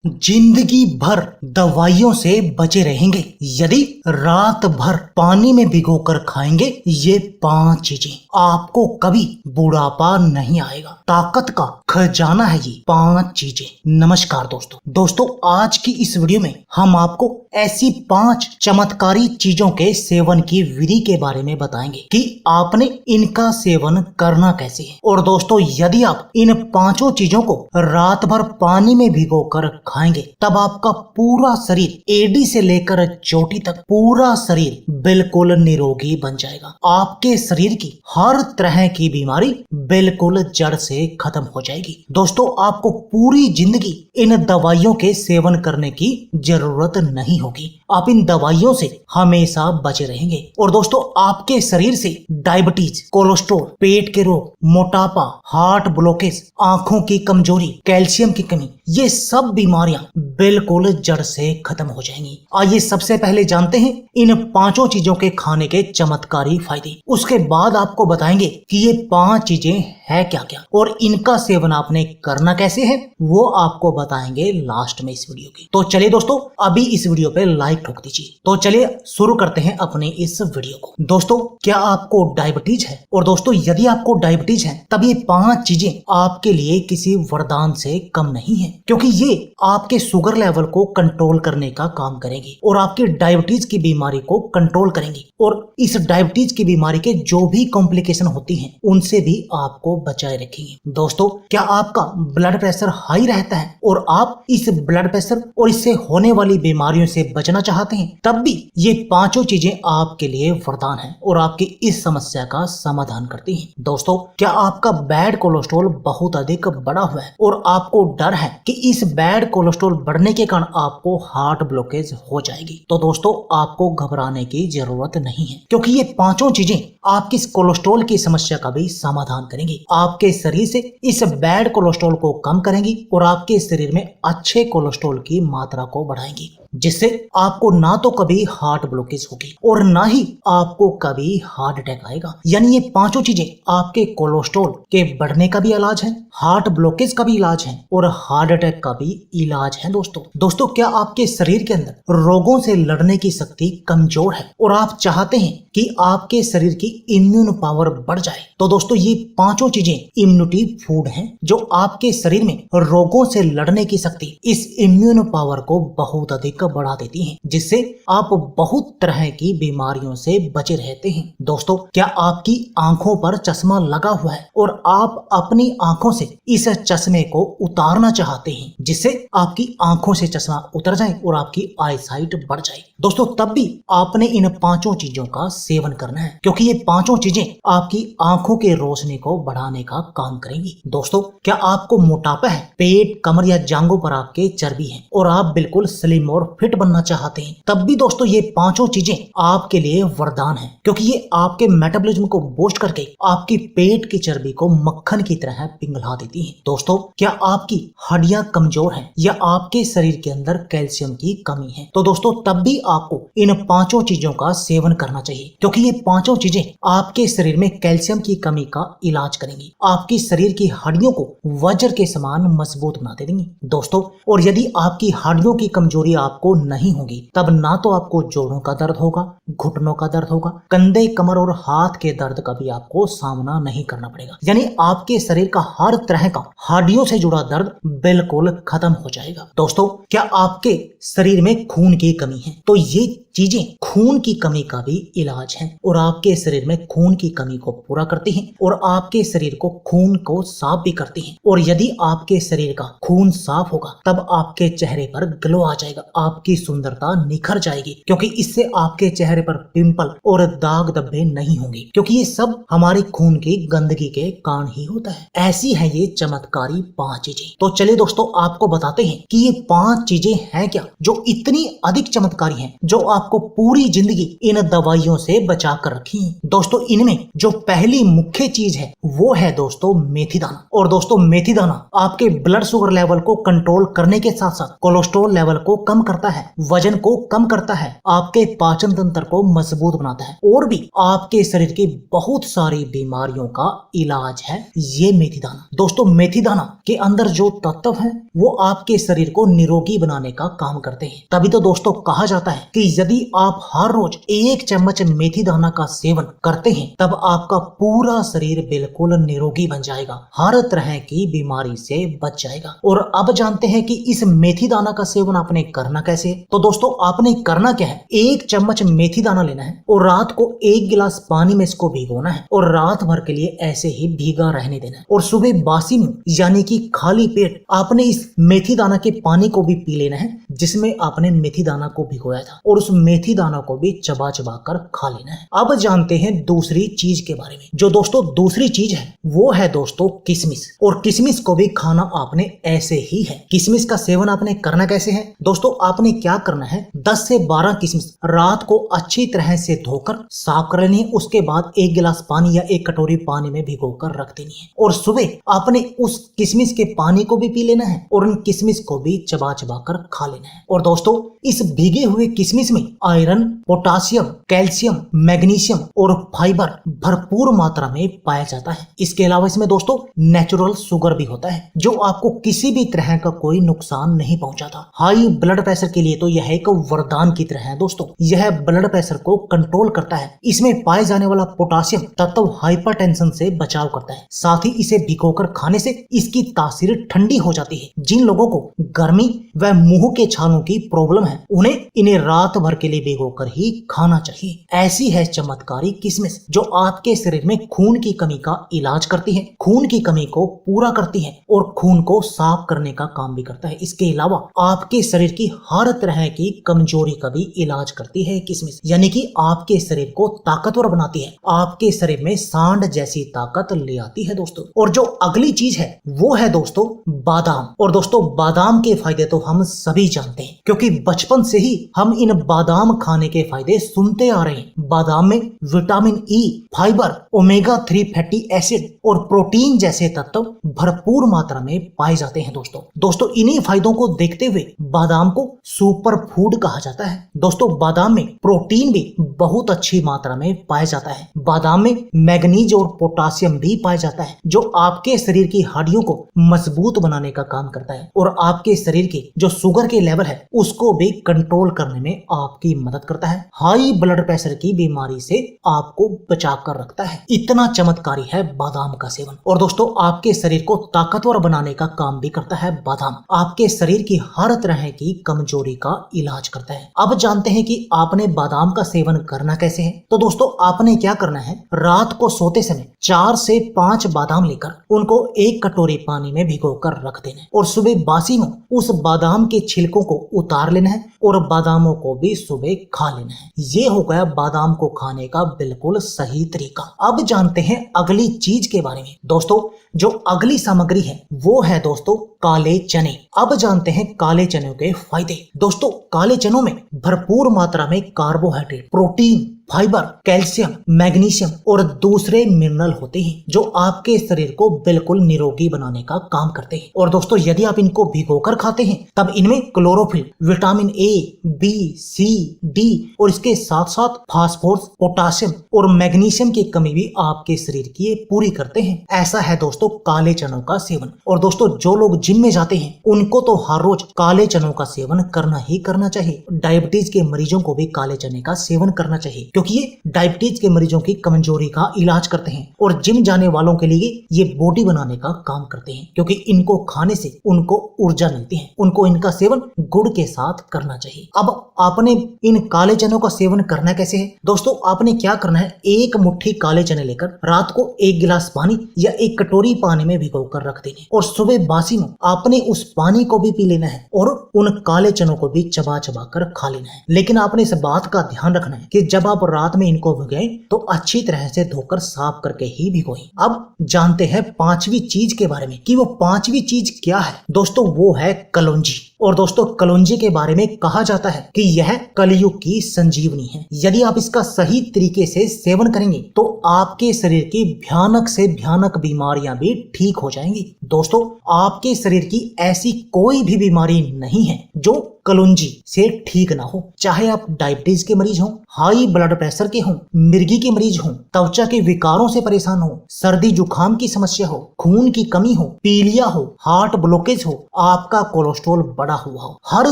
जिंदगी भर दवाइयों से बचे रहेंगे यदि रात भर पानी में भिगोकर खाएंगे ये 5 चीजें, आपको कभी बुढ़ापा नहीं आएगा। ताकत का खजाना है ये 5 चीजें। नमस्कार दोस्तों, आज की इस वीडियो में हम आपको ऐसी 5 चमत्कारी चीजों के सेवन की विधि के बारे में बताएंगे कि आपने इनका सेवन करना कैसे है। और दोस्तों, यदि आप इन 5 चीजों को रात भर पानी में भिगोकर खाएंगे तब आपका पूरा शरीर एडी से लेकर चोटी तक पूरा शरीर बिल्कुल निरोगी बन जाएगा। आपके शरीर की हर तरह की बीमारी बिल्कुल जड़ से खत्म हो जाएगी। दोस्तों, आपको पूरी जिंदगी इन दवाइयों के सेवन करने की जरूरत नहीं होगी। आप इन दवाइयों से हमेशा बचे रहेंगे। और दोस्तों, आपके शरीर से डायबिटीज, कोलेस्ट्रॉल, पेट के रोग, मोटापा, हार्ट ब्लॉकेज, आंखों की कमजोरी, कैल्शियम की कमी, ये सब बीमारियां बिल्कुल जड़ से खत्म हो जाएंगी। आइए सबसे पहले जानते हैं इन 5 चीजों के खाने के चमत्कारी फायदे। उसके बाद आपको बताएंगे कि ये 5 चीजें है क्या क्या और इनका सेवन आपने करना कैसे है, वो आपको बताएंगे लास्ट में इस वीडियो की। तो चलिए दोस्तों, अभी इस वीडियो पे लाइक ठोक दीजिए। तो चलिए शुरू करते हैं अपने इस वीडियो को। दोस्तों, क्या आपको डायबिटीज है? और दोस्तों, यदि आपको डायबिटीज है तब ये 5 चीजें आपके लिए किसी वरदान से कम नहीं है, क्योंकि ये आपके शुगर लेवल को कंट्रोल करने का काम करेंगी और आपके डायबिटीज की बीमारी को कंट्रोल करेंगी। और इस डायबिटीज की बीमारी के जो भी कॉम्प्लिकेशन होती हैं उनसे भी आपको बचाए रखेंगे। दोस्तों, क्या आपका ब्लड प्रेशर हाई रहता है और आप इस ब्लड प्रेशर और इससे होने वाली बीमारियों से बचना चाहते हैं, तब भी ये 5 चीजें आपके लिए वरदान है और आपकी इस समस्या का समाधान करती हैं। दोस्तों, क्या आपका बैड कोलेस्ट्रॉल बहुत अधिक बढ़ा हुआ है और आपको डर है कि इस बैड कोलेस्ट्रॉल बढ़ने के कारण आपको हार्ट ब्लॉकेज हो जाएगी? तो दोस्तों, आपको घबराने की जरूरत नहीं है, क्योंकि ये 5 चीजें आपकी कोलेस्ट्रॉल की समस्या का भी समाधान करेंगी। आपके शरीर से इस बैड कोलेस्ट्रॉल को कम करेंगी और आपके शरीर में अच्छे कोलेस्ट्रॉल की मात्रा को बढ़ाएंगी, जिससे आपको ना तो कभी हार्ट ब्लॉकेज होगी और ना ही आपको कभी हार्ट अटैक आएगा। यानी ये 5 चीजें आपके कोलेस्ट्रॉल के बढ़ने का भी इलाज है, हार्ट ब्लॉकेज का भी इलाज है और हार्ट अटैक का भी इलाज है। दोस्तों, क्या आपके शरीर के अंदर रोगों से लड़ने की शक्ति कमजोर है और आप चाहते हैं कि आपके शरीर की इम्यून पावर बढ़ जाए? तो दोस्तों, ये 5 चीजें इम्यूनिटी फूड हैं जो आपके शरीर में रोगों से लड़ने की शक्ति, इस इम्यून पावर को बहुत अधिक बढ़ा देती हैं, जिससे आप बहुत तरह की बीमारियों से बचे रहते हैं। दोस्तों, क्या आपकी आंखों पर चश्मा लगा हुआ है और आप अपनी आंखों से इस चश्मे को उतारना चाहते हैं, जिससे आपकी आंखों से चश्मा उतर जाए और आपकी आईसाइट बढ़ जाए? दोस्तों, तब भी आपने इन 5 चीजों का सेवन करना है, क्योंकि ये 5 चीजें आपकी आंखों के रोशनी को बढ़ाने का काम करेंगी। दोस्तों, क्या आपको मोटापा है, पेट, कमर या जांघों पर आपके चर्बी है और आप बिल्कुल स्लिम और फिट बनना चाहते हैं, तब भी दोस्तों ये 5 चीजें आपके लिए वरदान है, क्योंकि ये आपके मेटाबॉलिज्म को बूस्ट करके आपकी पेट की चर्बी को मक्खन की तरह पिघला देती हैं। दोस्तों, क्या आपकी हड्डियां कमजोर हैं या आपके शरीर के अंदर कैल्शियम की कमी है? तो दोस्तों, तब भी आपको इन 5 चीजों का सेवन करना चाहिए, क्योंकि ये 5 चीजें आपके शरीर में कैल्शियम की कमी का इलाज करेंगी, आपकी शरीर की हड्डियों को वज्र के समान मजबूत बना देंगी। दोस्तों, और यदि आपकी हड्डियों की कमजोरी आपको नहीं होगी, तब ना तो आपको जोड़ों का दर्द होगा, घुटनों का दर्द होगा, कंधे, कमर और हाथ के दर्द का भी आपको सामना नहीं करना पड़ेगा। यानी आपके शरीर का हर तरह का हड्डियों से जुड़ा दर्द बिल्कुल खत्म हो जाएगा। दोस्तों, क्या आपके शरीर में खून की कमी है? तो ये चीजें खून की कमी का भी इलाज है और आपके शरीर में खून की कमी को पूरा करती हैं और आपके शरीर को खून को साफ भी करती हैं। और यदि आपके शरीर का खून साफ होगा तब आपके चेहरे पर ग्लो आ जाएगा, आपकी सुंदरता निखर जाएगी, क्योंकि इससे आपके चेहरे पर पिंपल और दाग धब्बे नहीं होंगे, क्योंकि ये सब हमारे खून की गंदगी के कारण ही होता है। ऐसी है ये चमत्कारी 5 चीजें। तो चलिए दोस्तों, आपको बताते हैं कि ये 5 चीजें हैं क्या जो इतनी अधिक चमत्कारी हैं, जो आप आपको पूरी जिंदगी इन दवाइयों से बचा कर रखी है। दोस्तों इनमें जो पहली मुख्य चीज है वो है दोस्तों मेथी दाना। और दोस्तों मेथी दाना आपके ब्लड शुगर लेवल को कंट्रोल करने के साथ साथ कोलेस्ट्रॉल लेवल को कम करता है, वजन को कम करता है, आपके पाचन तंत्र को मजबूत बनाता है और भी आपके शरीर की बहुत सारी बीमारियों का इलाज है ये मेथी दाना। दोस्तों मेथी दाना के अंदर जो तत्व है वो आपके शरीर को निरोगी बनाने का काम करते हैं। तभी तो दोस्तों कहा जाता है कि यदि आप हर रोज 1 चम्मच मेथी दाना का सेवन करते हैं तब आपका पूरा शरीर बिल्कुल निरोगी बन जाएगा, हर तरह की बीमारी से बच जाएगा। और अब जानते हैं कि इस मेथी दाना का सेवन आपने करना कैसे है। तो दोस्तों आपने करना क्या है, 1 चम्मच मेथी दाना लेना है और रात को 1 गिलास पानी में इसको भिगोना है और रात भर के लिए ऐसे ही भीगा रहने देना है। और सुबह बासी मुंह यानी कि खाली पेट आपने इस मेथी दाना के पानी को भी पी लेना है जिसमें आपने मेथी दाना को भिगोया था और उस मेथी दाना को भी चबा चबा कर खा लेना है। अब जानते हैं दूसरी चीज के बारे में। जो दोस्तों दूसरी चीज है वो है दोस्तों किशमिश। और किशमिश को भी खाना आपने ऐसे ही है। किशमिश का सेवन आपने करना कैसे है दोस्तों, आपने क्या करना है 10 से 12 किशमिश रात को अच्छी तरह से धोकर साफ कर लेनी है। उसके बाद 1 गिलास पानी या 1 कटोरी पानी में भिगोकर रख देनी है और सुबह आपने उस किशमिश के पानी को भी पी लेना है और उन किशमिश को भी चबा चबा कर खा लेना है। और दोस्तों इस भीगे हुए किशमिश में आयरन, पोटासियम, कैल्शियम, मैग्नीशियम और फाइबर भरपूर मात्रा में पाया जाता है। इसके अलावा इसमें दोस्तों नेचुरल शुगर भी होता है जो आपको किसी भी तरह का कोई नुकसान नहीं पहुंचाता। हाई ब्लड प्रेशर के लिए तो यह एक वरदान की तरह है दोस्तों। यह ब्लड प्रेशर को कंट्रोल करता है। इसमें पाए जाने वाला पोटासियम तत्व हाइपरटेंशन से बचाव करता है। साथ ही इसे भिगोकर खाने से इसकी तासीर ठंडी हो जाती है। जिन लोगों को गर्मी व मुंह के छालों की प्रॉब्लम है उन्हें इन्हें रात भर के लिए भिगोकर ही खाना चाहिए। ऐसी है चमत्कारी किशमिश जो आपके शरीर में खून की कमी का इलाज करती है, खून की कमी को पूरा करती है और खून को साफ करने का काम भी करता है। इसके अलावा आपके शरीर की हर तरह की कमजोरी का भी इलाज करती है किशमिश, यानी कि आपके शरीर को ताकतवर बनाती है, आपके शरीर में सांड जैसी ताकत ले आती है दोस्तों। और जो अगली चीज है वो है दोस्तों बादाम। और दोस्तों बादाम के फायदे तो हम सभी जानते हैं क्योंकि बचपन से ही हम इन बादाम खाने के फायदे सुनते आ रहे हैं। बादाम में vitamin E, fibre, omega 3 fatty acid और प्रोटीन जैसे तत्व भरपूर मात्रा में पाए जाते हैं दोस्तों इन्हीं फायदों को देखते हुए बादाम को सुपर फूड कहा जाता है। दोस्तों बादाम में प्रोटीन भी बहुत अच्छी मात्रा में पाया जाता है। बादाम में मैग्नीज और पोटासियम भी पाया जाता है जो आपके शरीर की हड्डियों को मजबूत बनाने का काम करता है और आपके शरीर की जो शुगर के लेवल है उसको भी कंट्रोल करने में आपकी मदद करता है। हाई ब्लड प्रेशर की बीमारी से आपको बचा कर रखता है। इतना चमत्कारी है बादाम का सेवन। और दोस्तों आपके शरीर को ताकतवर बनाने का काम भी करता है बादाम। आपके शरीर की हर तरह की कमजोरी का इलाज करता है। अब जानते हैं कि आपने बादाम का सेवन करना कैसे है। तो दोस्तों आपने क्या करना है, रात को सोते समय 4 से 5 बादाम लेकर उनको 1 कटोरी पानी में भिगोकर रख देना है और सुबह बासी में उस बादाम के छिलकों को उतार लेना है और बादामों को भी सुबह खा लेना है। ये हो गया बादाम को खाने का बिल्कुल सही तरीका। अब जानते हैं अगली चीज के बारे में। दोस्तों जो अगली सामग्री है वो है दोस्तों काले चने। अब जानते हैं काले चनों के फायदे। दोस्तों काले चनों में भरपूर मात्रा में carbohydrate, protein, fibre, calcium, magnesium और दूसरे मिनरल होते हैं जो आपके शरीर को बिल्कुल निरोगी बनाने का काम करते हैं। और दोस्तों यदि आप इनको भिगोकर खाते हैं तब इनमें chlorophyll, vitamin A, B, C, D और इसके साथ साथ फास्फोरस, पोटासियम और मैग्नीशियम की कमी भी आपके शरीर की पूरी करते हैं। ऐसा है दोस्तों काले चनों का सेवन। और दोस्तों जो लोग जिम में जाते हैं उनको तो हर रोज काले चनों का सेवन करना ही करना चाहिए। डायबिटीज के मरीजों को भी काले चने का सेवन करना चाहिए क्योंकि ये डायबिटीज के मरीजों की कमजोरी का इलाज करते हैं और जिम जाने वालों के लिए ये बॉडी बनाने का काम करते हैं क्योंकि इनको खाने से उनको ऊर्जा मिलती है। उनको इनका सेवन गुड़ के साथ करना चाहिए। अब आपने इन काले चनों का सेवन करना कैसे है। दोस्तों आपने क्या करना है, 1 मुट्ठी काले चने लेकर रात को 1 गिलास पानी या 1 कटोरी पानी में भिगोकर रख देने और सुबह बासी में आपने उस पानी को भी पी लेना है और उन काले चनों को भी चबा चबा कर खा लेना है। लेकिन आपने इस बात का ध्यान रखना है कि जब आप रात में इनको भिगोएं तो अच्छी तरह से धोकर साफ करके ही भिगोएं। अब जानते हैं 5वीं चीज के बारे में कि वो 5वीं चीज क्या है। दोस्तों वो है कलौंजी। और दोस्तों कलौंजी के बारे में कहा जाता है कि यह कलयुग की संजीवनी है। यदि आप इसका सही तरीके से सेवन करेंगे तो आपके शरीर की भयानक से भयानक बीमारियां भी ठीक हो जाएंगी। दोस्तों आपके शरीर की ऐसी कोई भी बीमारी नहीं है जो कलौंजी से ठीक ना हो। चाहे आप डायबिटीज के मरीज हों, हाई ब्लड प्रेशर के हों, मिर्गी के मरीज हों, त्वचा के विकारों से परेशान हो, सर्दी जुकाम की समस्या हो, खून की कमी हो, पीलिया हो, हार्ट ब्लॉकेज हो, आपका कोलेस्ट्रॉल बढ़ा हुआ हो, हर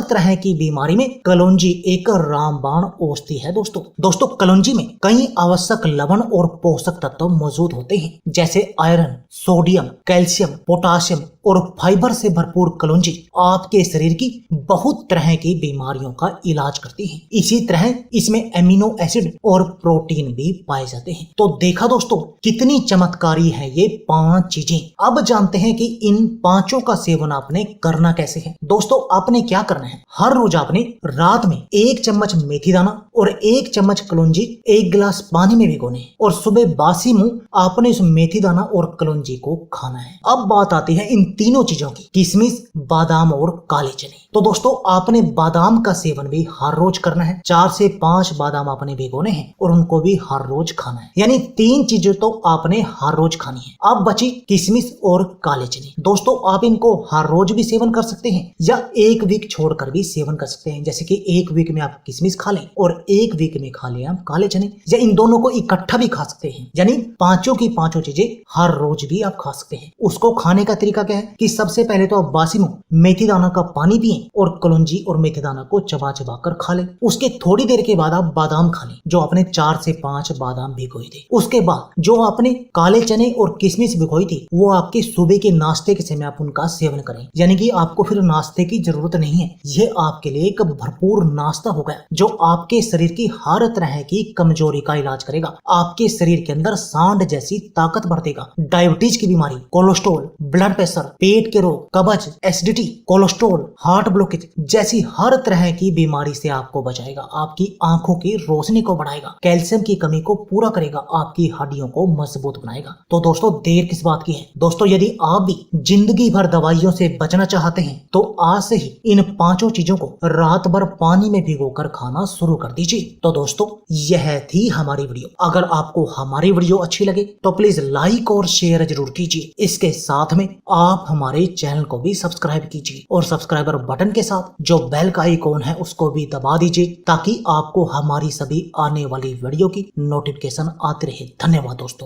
तरह की बीमारी में कलौंजी एक रामबाण औषधि है। दोस्तों कलौंजी में कई आवश्यक लवण और पोषक तत्व मौजूद होते हैं, जैसे आयरन, सोडियम, कैल्शियम, पोटाशियम और फाइबर से भरपूर कलौंजी आपके शरीर की बहुत तरह की बीमारियों का इलाज करती है। इसी तरह इसमें एमिनो एसिड और प्रोटीन भी पाए जाते हैं। तो देखा दोस्तों कितनी चमत्कारी है ये 5 चीजें। अब जानते हैं कि इन 5 का सेवन आपने करना कैसे है। दोस्तों आपने क्या करना है, हर रोज आपने रात में 1 चम्मच मेथी दाना और 1 चम्मच कलौंजी 1 गिलास पानी में भिगोने और सुबह बासी मुंह आपने इस मेथी दाना और कलौंजी को खाना है। अब बात आती है इन तीनों चीजों की, किशमिश, बादाम और काले चने। तो दोस्तों आपने बादाम का सेवन भी हर रोज करना है। 4 से 5 बादाम आपने भिगोने हैं और उनको भी हर रोज खाना है, यानी 3 चीजें तो आपने हर रोज खानी है। अब बची किशमिश और काले चने। दोस्तों आप इनको हर रोज भी सेवन कर सकते हैं या 1 वीक छोड़कर भी सेवन कर सकते हैं। जैसे कि 1 वीक में आप किशमिश खा लें और 1 वीक में खा लें आप काले चने, या इन दोनों को इकट्ठा भी खा सकते हैं, यानी 5 की 5 चीजें हर रोज भी आप खा सकते हैं। उसको खाने का तरीका क्या है कि सबसे पहले तो आप बासी मुंह मेथी दाना का पानी पिएं और कलौंजी और मेथी दाना को चबा चबा कर खा लें। उसके थोड़ी देर के बाद आप बादाम खा लें, जो आपने 4 से 5 बादाम भिगोई थी। उसके बाद जो आपने काले चने और किशमिश भिगोई थी वो आपके सुबह के नाश्ते के समय आप उनका सेवन करें, यानी कि आपको फिर नाश्ते की जरूरत नहीं है। ये आपके लिए एक भरपूर नाश्ता हो गया जो आपके शरीर की हर तरह की कमजोरी का इलाज करेगा, आपके शरीर के अंदर सांड जैसी ताकत भर देगा। डायबिटीज की बीमारी, कोलेस्ट्रॉल, ब्लड प्रेशर, पेट के रोग, कब्ज, एसिडिटी, कोलेस्ट्रॉल, हार्ट ब्लॉकेज जैसी हर तरह की बीमारी से आपको बचाएगा, आपकी आंखों की रोशनी को बढ़ाएगा, कैल्शियम की कमी को पूरा करेगा, आपकी हड्डियों को मजबूत बनाएगा। तो दोस्तों देर किस बात की है। दोस्तों यदि आप भी जिंदगी भर दवाइयों से बचना चाहते हैं तो आज से ही इन 5 चीजों को रात भर पानी में भिगोकर खाना शुरू कर दीजिए। तो दोस्तों यह थी हमारी वीडियो। अगर आपको हमारी वीडियो अच्छी लगे तो प्लीज लाइक और शेयर जरूर कीजिए। इसके साथ में आप हमारे चैनल को भी सब्सक्राइब कीजिए और सब्सक्राइबर बटन के साथ जो बेल का आइकॉन है उसको भी दबा दीजिए ताकि आपको हमारी सभी आने वाली वीडियो की नोटिफिकेशन आती रहे। धन्यवाद दोस्तों।